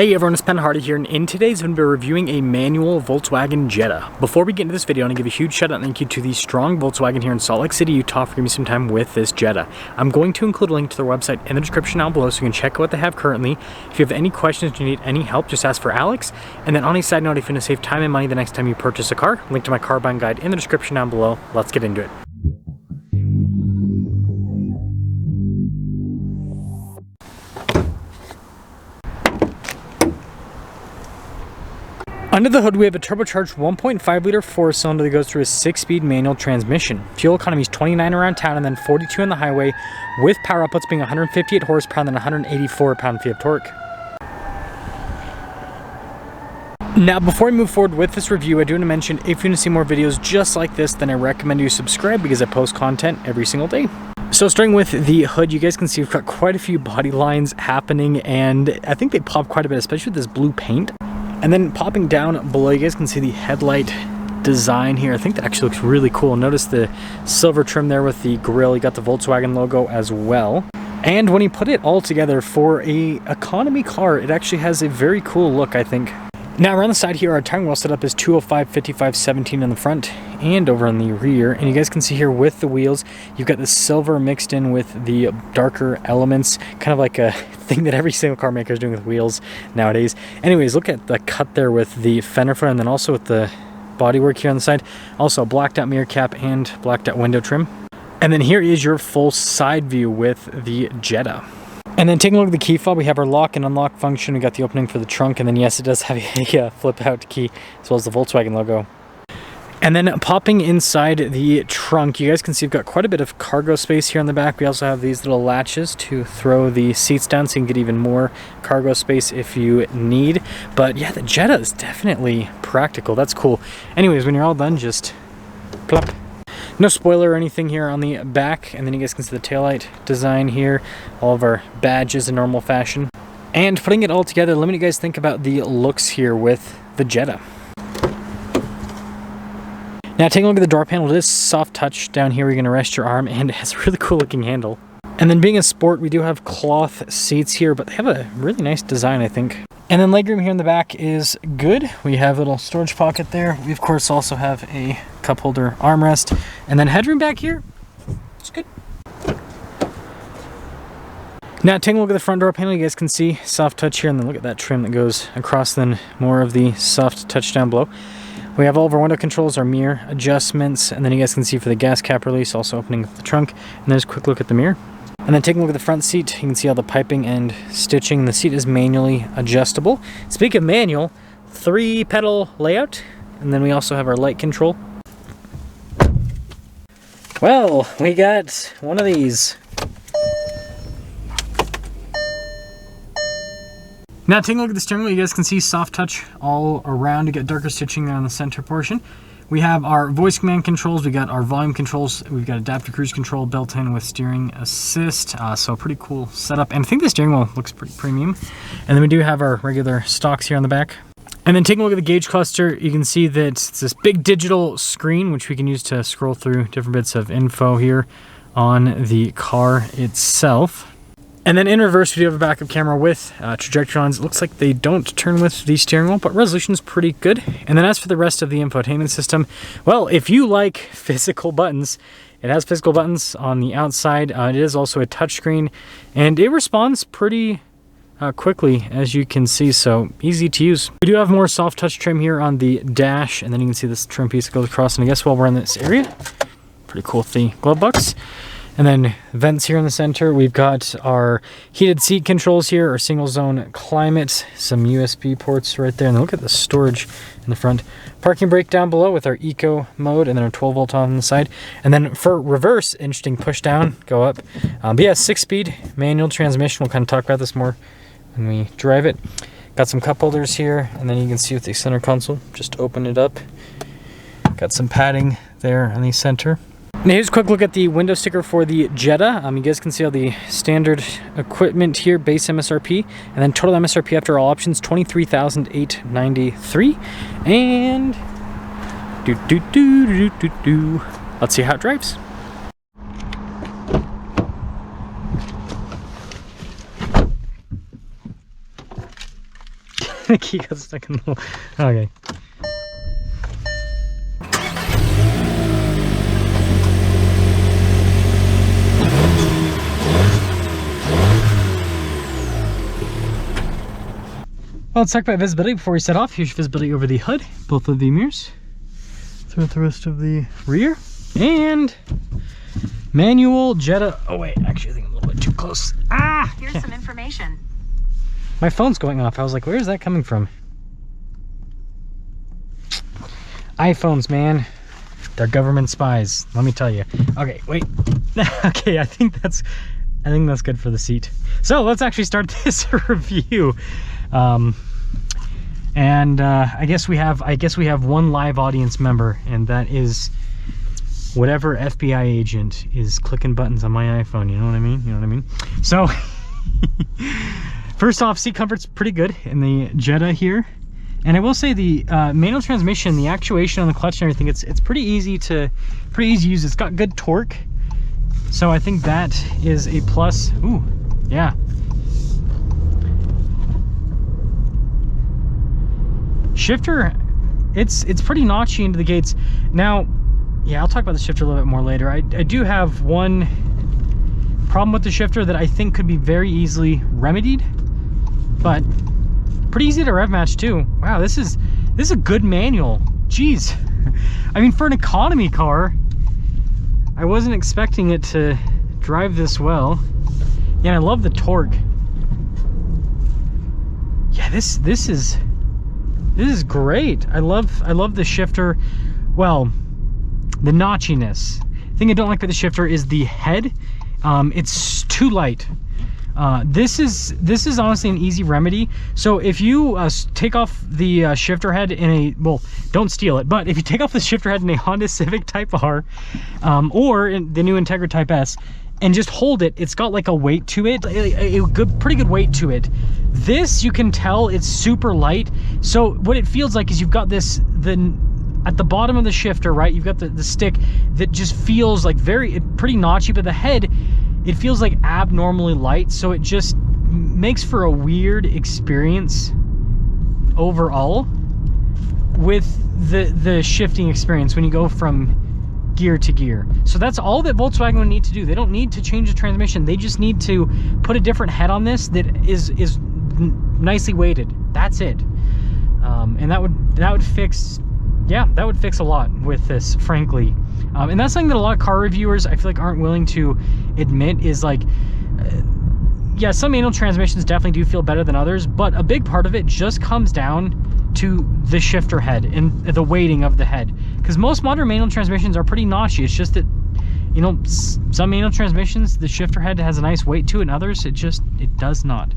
Hey everyone, it's Hardy here, and in today's video we're reviewing a manual Volkswagen Jetta. Before we get into this video, I want to give a huge shout out and thank you to the strong Volkswagen here in Salt Lake City, Utah for giving me some time with this Jetta. I'm going to include a link to their website in the description down below so you can check out what they have currently. If you have any questions or you need any help, just ask for Alex. And then on a side note, if you want to save time and money the next time you purchase a car, link to my car buying guide in the description down below. Let's get into it. Under the hood, we have a turbocharged 1.5 liter 4-cylinder that goes through a 6-speed manual transmission. Fuel economy is 29 around town and then 42 on the highway, with power outputs being 158 horsepower and then 184 pound-feet of torque. Now, before we move forward with this review, I do want to mention if you want to see more videos just like this, then I recommend you subscribe because I post content every single day. So starting with the hood, you guys can see we've got quite a few body lines happening, and I think they pop quite a bit, especially with this blue paint. And then popping down below, you guys can see the headlight design here. I think that actually looks really cool. Notice the silver trim there with the grille. You got the Volkswagen logo as well. And when you put it all together for a economy car, it actually has a very cool look, I think. Now around the side here, our tire wheel setup is 205, 55, 17 in the front and over on the rear. And you guys can see here with the wheels, you've got the silver mixed in with the darker elements, kind of like a thing that every single car maker is doing with wheels nowadays. Anyways, look at the cut there with the fender flare and then also with the bodywork here on the side. Also a blacked out mirror cap and blacked out window trim. And then here is your full side view with the Jetta. And then taking a look at the key fob, we have our lock and unlock function. We got the opening for the trunk, and then yes, it does have a flip out key as well as the Volkswagen logo. And then popping inside the trunk, you guys can see we've got quite a bit of cargo space here on the back. We also have these little latches to throw the seats down so you can get even more cargo space if you need. But yeah, the Jetta is definitely practical. That's cool. Anyways, when you're all done, just plop. No spoiler or anything here on the back, and then you guys can see the taillight design here, all of our badges in normal fashion. And putting it all together, let me know what you guys think about the looks here with the Jetta. Now taking a look at the door panel, it is soft touch down here where you're going to rest your arm, and it has a really cool looking handle. And then being a sport, we do have cloth seats here, but they have a really nice design, I think. And then legroom here in the back is good. We have a little storage pocket there. We of course also have a cup holder armrest. And then headroom back here, it's good. Now taking a look at the front door panel, you guys can see soft touch here, and then look at that trim that goes across, then more of the soft touch down below. We have all of our window controls, our mirror adjustments, and then you guys can see for the gas cap release, also opening the trunk. And there's a quick look at the mirror. And then taking a look at the front seat, you can see all the piping and stitching. The seat is manually adjustable. Speaking of manual, 3-pedal layout. And then we also have our light control. Well, we got one of these. Now taking a look at the steering wheel, you guys can see soft touch all around. You get darker stitching there on the center portion. We have our voice command controls, we got our volume controls, we've got adaptive cruise control built in with steering assist, so pretty cool setup. And I think the steering wheel looks pretty premium. And then we do have our regular stocks here on the back. And then taking a look at the gauge cluster, you can see that it's this big digital screen, which we can use to scroll through different bits of info here on the car itself. And then in reverse, we do have a backup camera with trajectory lines. It looks like they don't turn with the steering wheel, but resolution's pretty good. And then as for the rest of the infotainment system, well, if you like physical buttons, it has physical buttons on the outside. It is also a touchscreen, and it responds pretty quickly, as you can see, so easy to use. We do have more soft touch trim here on the dash, and then you can see this trim piece that goes across. And I guess while we're in this area, pretty cool with the glove box. And then vents here in the center. We've got our heated seat controls here, our single zone climate, some USB ports right there. And then look at the storage in the front. Parking brake down below with our eco mode, and then our 12-volt on the side. And then for reverse, interesting push down, go up. But yeah, 6-speed manual transmission. We'll kind of talk about this more when we drive it. Got some cup holders here, and then you can see with the center console, just open it up. Got some padding there on the center. Now here's a quick look at the window sticker for the Jetta. You guys can see all the standard equipment here, base MSRP, and then total MSRP after all options, $23,893. And let's see how it drives. The key got stuck in the... Okay. Well, let's talk about visibility before we set off. Here's visibility over the hood, both of the mirrors, throughout the rest of the rear, and manual Jetta. Oh wait, actually I think I'm a little bit too close. Ah! Here's some information. My phone's going off. I was like, where is that coming from? iPhones, man. They're government spies, let me tell you. Okay, wait. Okay, I think that's good for the seat. So let's actually start this review. I guess we have one live audience member, and that is whatever FBI agent is clicking buttons on my iPhone. You know what I mean? You know what I mean? So first off, seat comfort's pretty good in the Jetta here. And I will say the manual transmission, the actuation on the clutch and everything, it's pretty easy to use. It's got good torque, so I think that is a plus. Ooh, yeah. Shifter, it's pretty notchy into the gates. Now, yeah, I'll talk about the shifter a little bit more later. I do have one problem with the shifter that I think could be very easily remedied, but pretty easy to rev match too. Wow, this is a good manual. Jeez. I mean, for an economy car, I wasn't expecting it to drive this well. Yeah, and I love the torque. Yeah, this is great. I love the shifter. Well, the notchiness. The thing I don't like about the shifter is the head. It's too light. This is honestly an easy remedy. So if you take off the shifter head in a, well, don't steal it, but if you take off the shifter head in a Honda Civic Type R, or in the new Integra Type S, and just hold it, it's got like a weight to it, pretty good weight to it. This, you can tell it's super light. So what it feels like is you've got this, at the bottom of the shifter, right, you've got the stick that just feels like pretty notchy, but the head, it feels like abnormally light, so it just makes for a weird experience overall with the shifting experience when you go from gear to gear. So that's all that Volkswagen would need to do. They don't need to change the transmission. They just need to put a different head on this that is nicely weighted. That's it. And that would fix, yeah, that would fix a lot with this, frankly. And that's something that a lot of car reviewers, I feel like, aren't willing to admit, is like, yeah, some manual transmissions definitely do feel better than others, but a big part of it just comes down to the shifter head and the weighting of the head. Because most modern manual transmissions are pretty notchy. It's just that, you know, some manual transmissions, the shifter head has a nice weight to it, and others, it does not.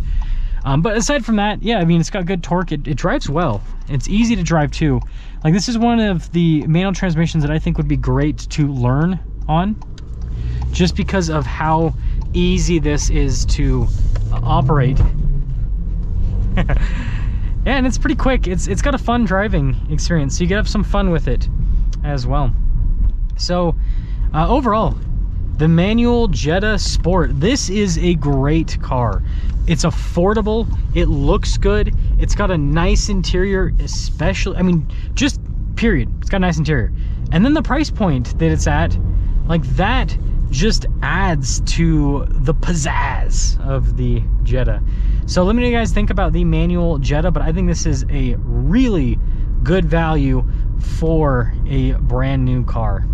But aside from that, yeah, I mean, it's got good torque. It drives well. It's easy to drive too. Like, this is one of the manual transmissions that I think would be great to learn on, just because of how easy this is to operate. Yeah, and it's pretty quick. It's got a fun driving experience, so you get have some fun with it as well. So overall, the manual Jetta Sport, this is a great car. It's affordable, it looks good, it's got a nice interior, especially, I mean, just period, it's got a nice interior. And then the price point that it's at, like, that just adds to the pizzazz of the Jetta. So let me know what you guys think about the manual Jetta, but I think this is a really good value for a brand new car.